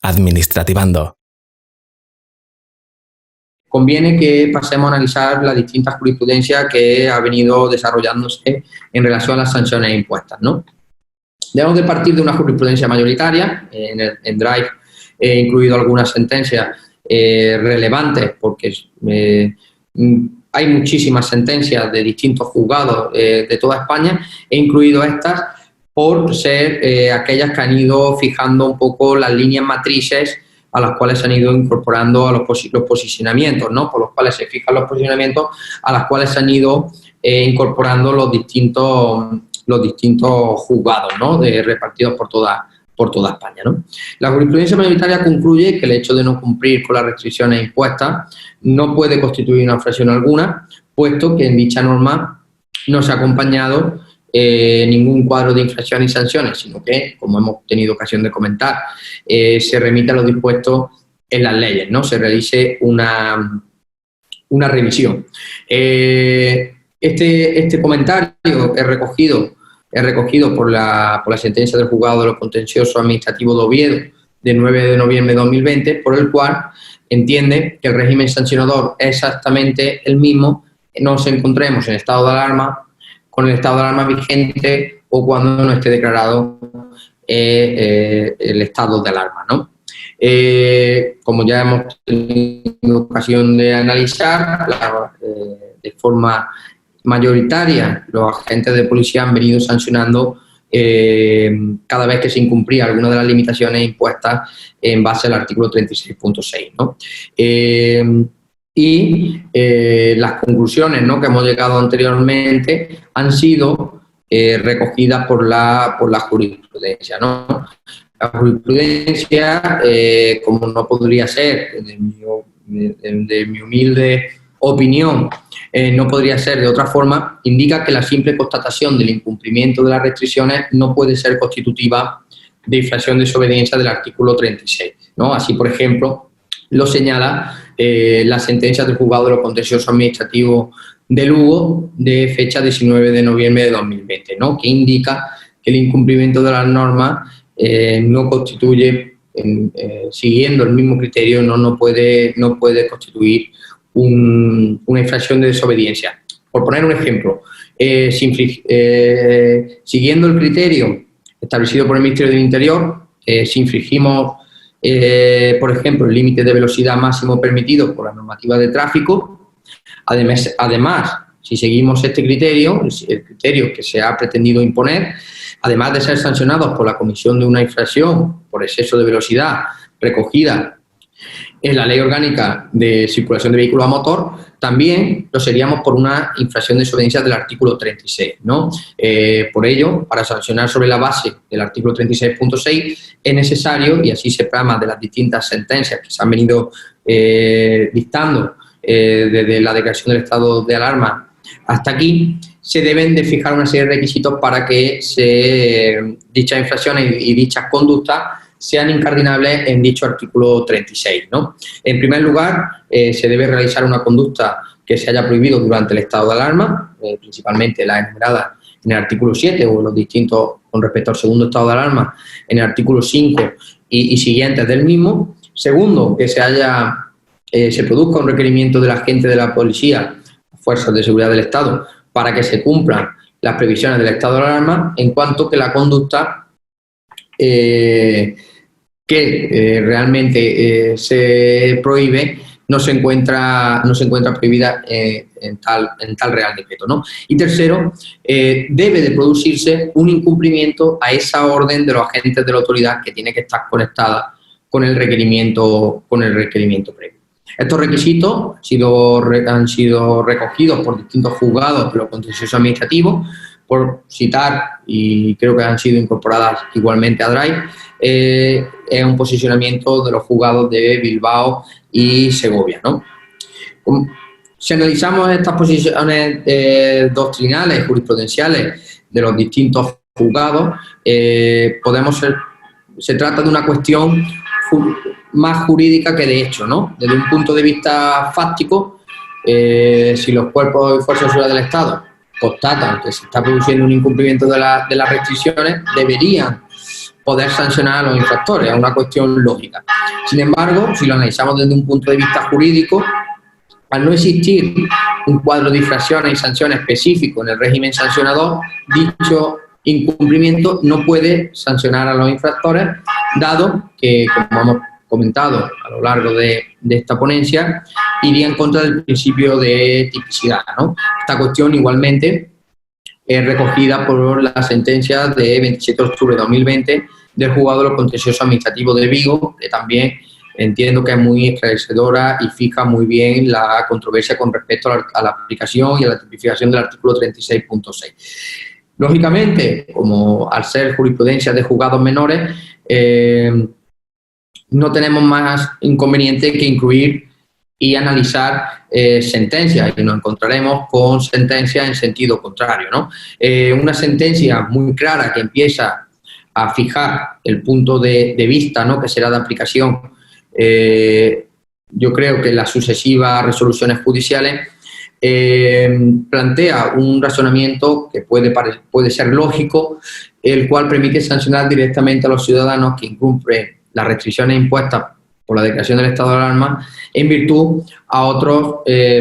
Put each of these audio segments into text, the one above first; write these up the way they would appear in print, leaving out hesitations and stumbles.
Administrativando. Conviene que pasemos a analizar las distintas jurisprudencias que ha venido desarrollándose en relación a las sanciones impuestas, ¿no? Debemos de partir de una jurisprudencia mayoritaria. En Drive he incluido algunas sentencias relevantes porque hay muchísimas sentencias de distintos juzgados de toda España. He incluido estas por ser aquellas que han ido fijando un poco las líneas matrices a las cuales se han ido incorporando a los posicionamientos, ¿no? Por los cuales se fijan los posicionamientos, a las cuales se han ido incorporando los distintos juzgados, ¿no? Repartidos por toda España, ¿no? La jurisprudencia mayoritaria concluye que el hecho de no cumplir con las restricciones impuestas no puede constituir una infracción alguna, puesto que en dicha norma no se ha acompañado ningún cuadro de infracciones y sanciones, sino que, como hemos tenido ocasión de comentar, se remite a lo dispuesto en las leyes, ¿no? Se realice una revisión. Este comentario es recogido por la sentencia del Juzgado de lo Contencioso Administrativo de Oviedo de 9 de noviembre de 2020, por el cual entiende que el régimen sancionador es exactamente el mismo, nos encontremos en estado de alarma, con el estado de alarma vigente o cuando no esté declarado el estado de alarma, ¿no? Como ya hemos tenido ocasión de analizar, de forma mayoritaria, los agentes de policía han venido sancionando cada vez que se incumplía alguna de las limitaciones impuestas en base al artículo 36.6, ¿no? Las conclusiones, ¿no?, que hemos llegado anteriormente han sido recogidas por la jurisprudencia, ¿no? La jurisprudencia, como no podría ser, de mi humilde opinión, no podría ser de otra forma, indica que la simple constatación del incumplimiento de las restricciones no puede ser constitutiva de infracción de desobediencia del artículo 36, ¿no? Así, por ejemplo, lo señala la sentencia del Juzgado de lo Contencioso Administrativo de Lugo de fecha 19 de noviembre de 2020, ¿no?, que indica que el incumplimiento de las normas no constituye, siguiendo el mismo criterio, no puede constituir una infracción de desobediencia. Por poner un ejemplo, siguiendo el criterio establecido por el Ministerio del Interior, si infringimos, por ejemplo, el límite de velocidad máximo permitido por la normativa de tráfico, además, si seguimos este criterio, el criterio que se ha pretendido imponer, además de ser sancionados por la comisión de una infracción por exceso de velocidad recogida en la Ley Orgánica de Circulación de Vehículos a Motor, también lo seríamos por una infracción de desobediencia del artículo 36, ¿no? Por ello, para sancionar sobre la base del artículo 36.6 es necesario, y así se plasma de las distintas sentencias que se han venido dictando desde la declaración del estado de alarma hasta aquí, se deben de fijar una serie de requisitos para que dichas infracciones y dichas conductas sean incardinables en dicho artículo 36, ¿no? En primer lugar, se debe realizar una conducta que se haya prohibido durante el estado de alarma, principalmente la enumerada en el artículo 7 o los distintos con respecto al segundo estado de alarma en el artículo 5 y siguientes del mismo. Segundo, que se produzca un requerimiento del agente de la policía, fuerzas de seguridad del Estado, para que se cumplan las previsiones del estado de alarma, en cuanto que la conducta realmente se prohíbe no se encuentra prohibida en tal Real Decreto, ¿no? Y tercero, debe de producirse un incumplimiento a esa orden de los agentes de la autoridad que tiene que estar conectada con el requerimiento previo. Estos requisitos han sido recogidos por distintos juzgados de lo contencioso administrativo, por citar, y creo que han sido incorporadas igualmente a Drive, es un posicionamiento de los juzgados de Bilbao y Segovia, ¿no? Si analizamos estas posiciones doctrinales, jurisprudenciales de los distintos juzgados, se trata de una cuestión más jurídica que de hecho, ¿no? Desde un punto de vista fáctico, si los cuerpos y fuerzas de seguridad del Estado constatan que se está produciendo un incumplimiento de las restricciones, deberían poder sancionar a los infractores, es una cuestión lógica. Sin embargo, si lo analizamos desde un punto de vista jurídico, al no existir un cuadro de infracciones y sanciones específico en el régimen sancionador, dicho incumplimiento no puede sancionar a los infractores, dado que, como hemos comentado a lo largo de esta ponencia, iría en contra del principio de tipicidad, ¿no? Esta cuestión igualmente es recogida por la sentencia de 27 de octubre de 2020 del Juzgado de lo Contencioso Administrativo de Vigo, que también entiendo que es muy esclarecedora y fija muy bien la controversia con respecto a la aplicación y a la tipificación del artículo 36.6. Lógicamente, como al ser jurisprudencia de juzgados menores, no tenemos más inconveniente que incluir y analizar sentencias, y nos encontraremos con sentencias en sentido contrario, ¿no? Una sentencia muy clara que empieza a fijar el punto de vista, ¿no?, que será de aplicación, yo creo que las sucesivas resoluciones judiciales, plantea un razonamiento que puede ser lógico, el cual permite sancionar directamente a los ciudadanos que incumplen las restricciones impuestas por la declaración del estado de alarma en virtud a otros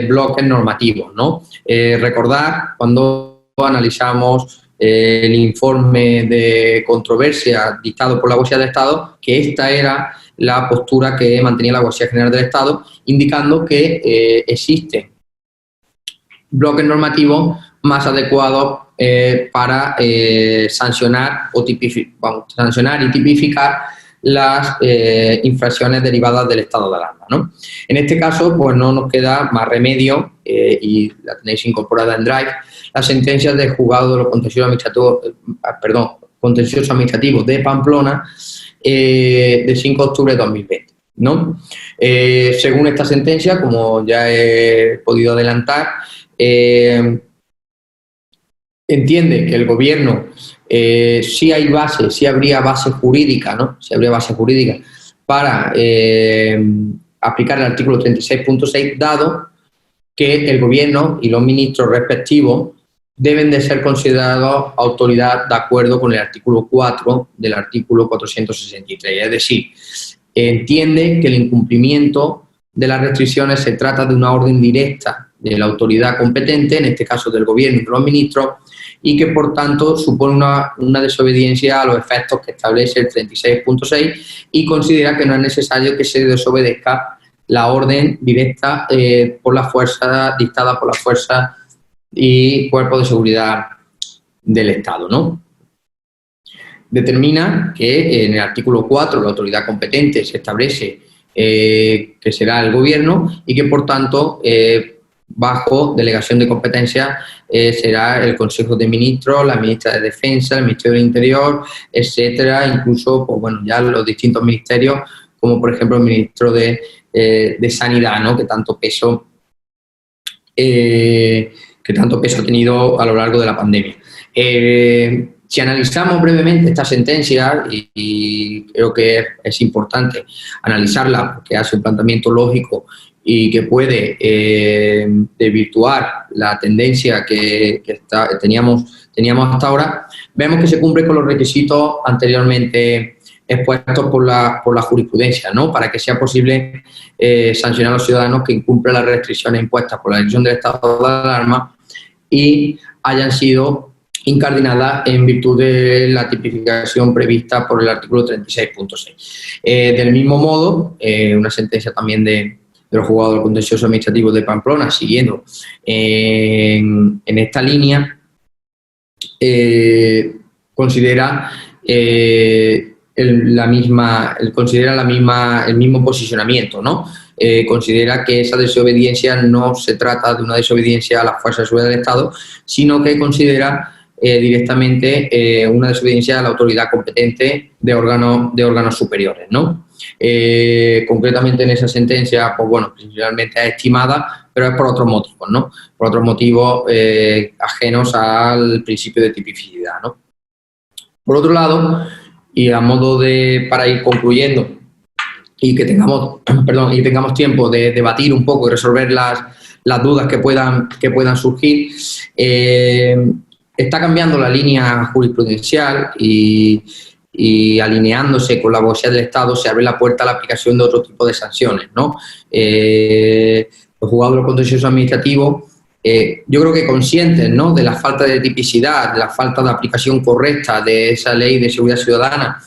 bloques normativos, ¿no? Recordar, cuando analizamos el informe de controversia dictado por la Abogacía del Estado, que esta era la postura que mantenía la Abogacía General del Estado, indicando que existen bloques normativos más adecuados para sancionar y tipificar las infracciones derivadas del estado de alarma, ¿no? En este caso, pues no nos queda más remedio, y la tenéis incorporada en Drive, las sentencias del Juzgado de lo Contencioso Administrativo de Pamplona de 5 de octubre de 2020, ¿no? Según esta sentencia, como ya he podido adelantar, entiende que el Gobierno sí habría base jurídica, ¿no? Sí habría base jurídica para aplicar el artículo 36.6, dado que el Gobierno y los ministros respectivos deben de ser considerados autoridad de acuerdo con el artículo 4 del artículo 463. Es decir, entiende que el incumplimiento de las restricciones se trata de una orden directa de la autoridad competente, en este caso del Gobierno y de los ministros, y que por tanto supone una desobediencia a los efectos que establece el 36.6, y considera que no es necesario que se desobedezca la orden directa por la fuerza, dictada por la fuerza y cuerpos de seguridad del Estado, ¿no? Determina que en el artículo 4 la autoridad competente se establece que será el Gobierno, y que por tanto bajo delegación de competencia será el Consejo de Ministros, la ministra de Defensa, el Ministerio del Interior, etcétera, incluso pues bueno, ya los distintos ministerios, como por ejemplo el ministro de Sanidad, ¿no?, que tanto peso ha tenido a lo largo de la pandemia. Si analizamos brevemente esta sentencia, y creo que es importante analizarla porque hace un planteamiento lógico y que puede desvirtuar la tendencia que teníamos hasta ahora, vemos que se cumple con los requisitos anteriormente expuestos por la jurisprudencia, ¿no?, para que sea posible sancionar a los ciudadanos que incumplen las restricciones impuestas por la declaración del estado de alarma y hayan sido incardinadas en virtud de la tipificación prevista por el artículo 36.6. Del mismo modo, una sentencia también de los juzgados del Contencioso Administrativo de Pamplona, siguiendo en esta línea, considera el mismo posicionamiento, ¿no? Considera que esa desobediencia no se trata de una desobediencia a las fuerzas de seguridad del Estado, sino que considera directamente una desobediencia a la autoridad competente de órganos superiores, ¿no? Concretamente en esa sentencia, pues bueno, principalmente es estimada, pero es por otros motivos, ¿no? Por otros motivos ajenos al principio de tipicidad, ¿no? Por otro lado, y a modo para ir concluyendo y que tengamos tiempo de debatir un poco y resolver las dudas que puedan surgir, está cambiando la línea jurisprudencial y y alineándose con la abogacía del Estado, se abre la puerta a la aplicación de otro tipo de sanciones, ¿no? Los juzgados de lo contencioso administrativo, yo creo que conscientes, ¿no?, de la falta de tipicidad, de la falta de aplicación correcta de esa ley de seguridad ciudadana,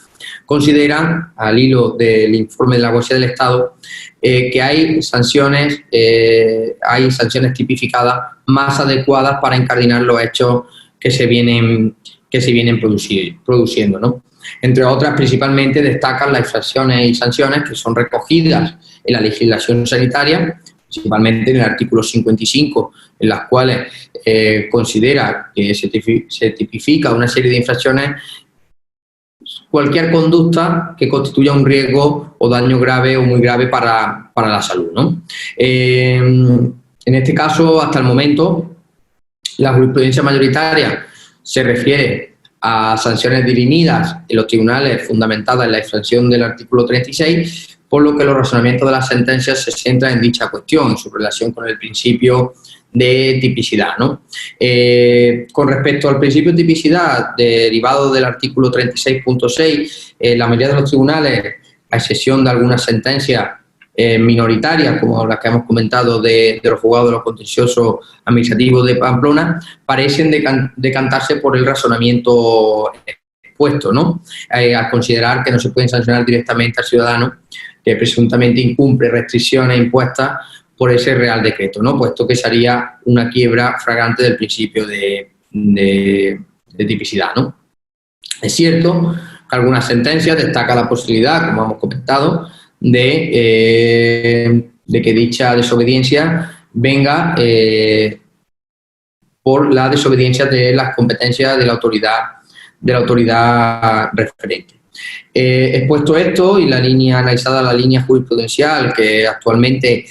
consideran, al hilo del informe de la abogacía del Estado, que hay sanciones tipificadas más adecuadas para incardinar los hechos que se vienen produciendo, ¿no? Entre otras, principalmente destacan las infracciones y sanciones que son recogidas en la legislación sanitaria, principalmente en el artículo 55, en las cuales considera que se tipifica una serie de infracciones cualquier conducta que constituya un riesgo o daño grave o muy grave para la salud, ¿no? En este caso, hasta el momento, la jurisprudencia mayoritaria se refiere a sanciones dirimidas en los tribunales fundamentadas en la infracción del artículo 36, por lo que los razonamientos de las sentencias se centran en dicha cuestión, en su relación con el principio de tipicidad, ¿no? Con respecto al principio de tipicidad derivado del artículo 36.6, la mayoría de los tribunales, a excepción de algunas sentencias minoritarias, como las que hemos comentado de los juzgados de los contenciosos administrativos de Pamplona, parecen decantarse por el razonamiento expuesto, ¿no? Al considerar que no se pueden sancionar directamente al ciudadano que presuntamente incumple restricciones impuestas por ese Real Decreto, ¿no?, puesto que sería una quiebra flagrante del principio de tipicidad, ¿no? Es cierto que algunas sentencias destacan la posibilidad, como hemos comentado, de que dicha desobediencia venga por la desobediencia de las competencias de la autoridad referente. Expuesto esto y analizada la línea jurisprudencial que actualmente,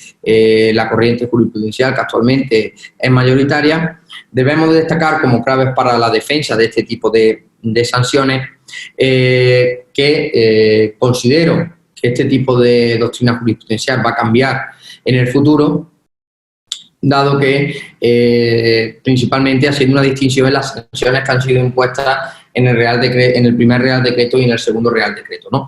la corriente jurisprudencial que actualmente es mayoritaria, debemos de destacar como claves para la defensa de este tipo de sanciones que considero que este tipo de doctrina jurisprudencial va a cambiar en el futuro, dado que principalmente haciendo una distinción en las sanciones que han sido impuestas en el primer Real Decreto y en el segundo Real Decreto, ¿no?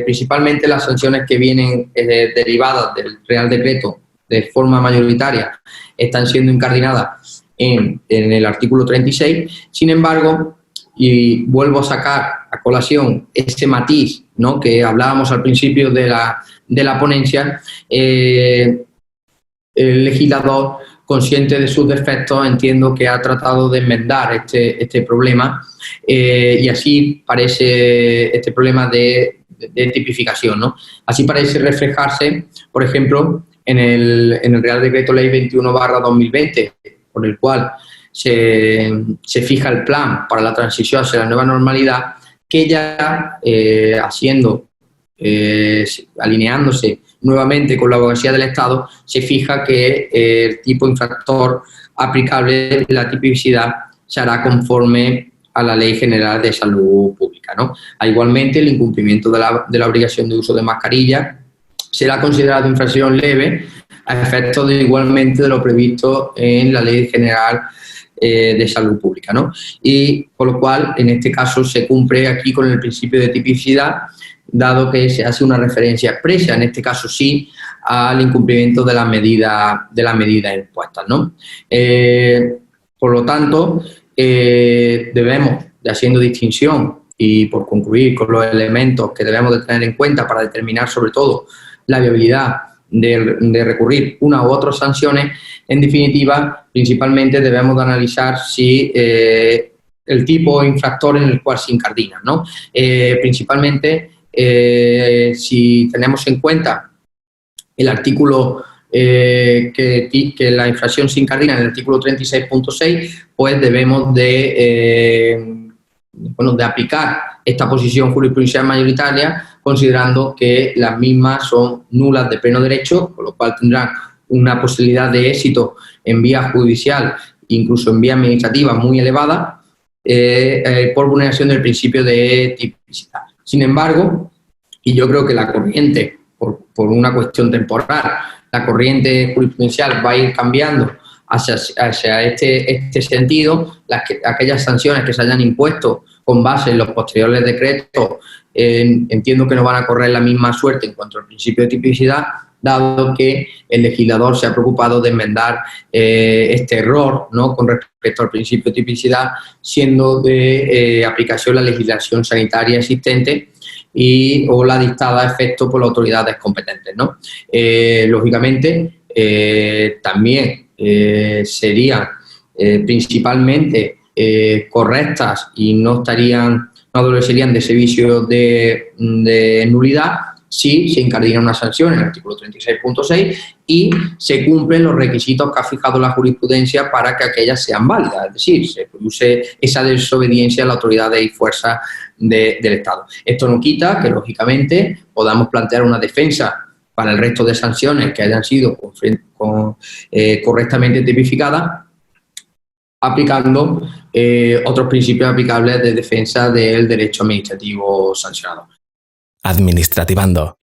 Principalmente las sanciones que vienen derivadas del Real Decreto de forma mayoritaria están siendo incardinadas en el artículo 36. Sin embargo, y vuelvo a sacar a colación ese matiz, ¿no?, que hablábamos al principio de la ponencia, el legislador, consciente de sus defectos, entiendo que ha tratado de enmendar este problema y así parece este problema de tipificación, ¿no? Así parece reflejarse, por ejemplo, en el Real Decreto Ley 21/2020, por el cual se fija el plan para la transición hacia la nueva normalidad, que ya alineándose nuevamente con la abogacía del Estado, se fija que el tipo infractor aplicable de la tipicidad se hará conforme a la Ley General de Salud Pública, ¿no? Igualmente, el incumplimiento de la obligación de uso de mascarilla será considerado infracción leve a efectos igualmente de lo previsto en la Ley General de Salud Pública, ¿no? Y por lo cual, en este caso, se cumple aquí con el principio de tipicidad, dado que se hace una referencia expresa, en este caso sí, al incumplimiento de las medidas impuestas, ¿no? Por lo tanto, debemos, haciendo distinción y por concluir con los elementos que debemos de tener en cuenta para determinar sobre todo la viabilidad de recurrir una u otras sanciones, en definitiva, principalmente debemos de analizar si el tipo infractor en el cual se incardina, ¿no? Principalmente, si tenemos en cuenta el artículo que la infracción se incardina en el artículo 36.6, pues debemos de aplicar esta posición jurisprudencial mayoritaria, considerando que las mismas son nulas de pleno derecho, con lo cual tendrán una posibilidad de éxito en vía judicial, incluso en vía administrativa, muy elevada, por vulneración del principio de tipicidad. Sin embargo, y yo creo que la corriente, por una cuestión temporal, la corriente jurisprudencial va a ir cambiando hacia este sentido. Aquellas sanciones que se hayan impuesto con base en los posteriores decretos, entiendo que no van a correr la misma suerte en cuanto al principio de tipicidad, dado que el legislador se ha preocupado de enmendar este error, ¿no?, con respecto al principio de tipicidad, siendo de aplicación la legislación sanitaria existente o la dictada a efecto por las autoridades competentes, ¿no? Lógicamente, también serían principalmente correctas y no adolecerían de ese vicio de nulidad si se incardina una sanción en el artículo 36.6 y se cumplen los requisitos que ha fijado la jurisprudencia para que aquellas sean válidas, es decir, se produce esa desobediencia a la autoridad y fuerza del Estado. Esto no quita que, lógicamente, podamos plantear una defensa para el resto de sanciones que hayan sido correctamente tipificadas, aplicando otros principios aplicables de defensa del derecho administrativo sancionador. Administrativando.